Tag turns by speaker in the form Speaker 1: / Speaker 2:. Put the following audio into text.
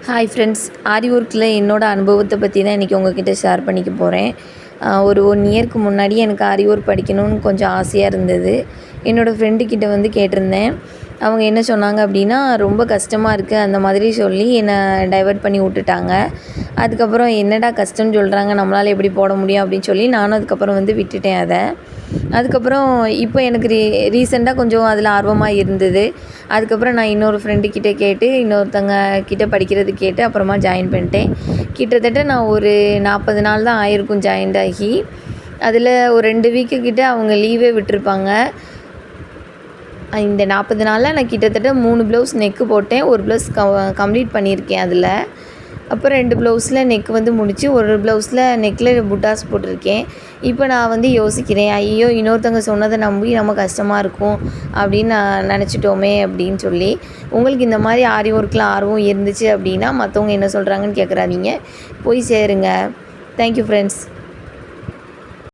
Speaker 1: Hi friends, ஆரி ஒர்க்கில் என்னோடய அனுபவத்தை பற்றி தான் இன்றைக்கி உங்ககிட்ட ஷேர் பண்ணிக்க போகிறேன். ஒரு 1 இயருக்கு முன்னாடி எனக்கு ஆரி ஒர்க் படிக்கணும்னு கொஞ்சம் ஆசையாக இருந்தது. என்னோடய ஃப்ரெண்டுக்கிட்ட வந்து கேட்டிருந்தேன். அவங்க என்ன சொன்னாங்க அப்படின்னா, ரொம்ப கஷ்டமாக இருக்குது அந்த மாதிரி சொல்லி என்னை டைவர்ட் பண்ணி விட்டுட்டாங்க. அதுக்கப்புறம் என்னடா கஷ்டம்னு சொல்கிறாங்க, நம்மளால் எப்படி போட முடியும் அப்படின்னு சொல்லி நானும் அதுக்கப்புறம் வந்து விட்டுட்டேன் அதை. அதுக்கப்புறம் இப்போ எனக்கு ரீசெண்டாக கொஞ்சம் அதில் ஆர்வமாக இருந்தது. அதுக்கப்புறம் நான் இன்னொரு ஃப்ரெண்டுக்கிட்ட கேட்டு இன்னொருத்தங்க கிட்ட படிக்கிறதுக்கு கேட்டு அப்புறமா ஜாயின் பண்ணிட்டேன். கிட்டத்தட்ட நான் ஒரு 40 நாள் தான் ஆயிருக்கும் ஜாயின்ட் ஆகி. அதில் ஒரு 2 வீக்கு கிட்ட அவங்க லீவே விட்டுருப்பாங்க. இந்த 40 நாளில் நான் கிட்டத்தட்ட 3 ப்ளவுஸ் நெக்கு போட்டேன். ஒரு ப்ளவுஸ் கம்ப்ளீட் பண்ணியிருக்கேன் அதில். அப்புறம் 2 ப்ளவுஸில் நெக் வந்து முடித்து ஒரு ப்ளவுஸில் நெக்கில் புட்டாஸ் போட்டிருக்கேன். இப்போ நான் வந்து யோசிக்கிறேன், ஐயோ இன்னொருத்தவங்க சொன்னதை நம்பி நம்ம கஷ்டமாக இருக்கும் அப்படின்னு நான் நினச்சிட்டோமே அப்படின்னு சொல்லி. உங்களுக்கு இந்த மாதிரி ஆரி ஒர்க்கில் ஆர்வம் இருந்துச்சு அப்படின்னா மற்றவங்க என்ன சொல்கிறாங்கன்னு கேட்குறாதீங்க, போய் சேருங்க. Thank you friends.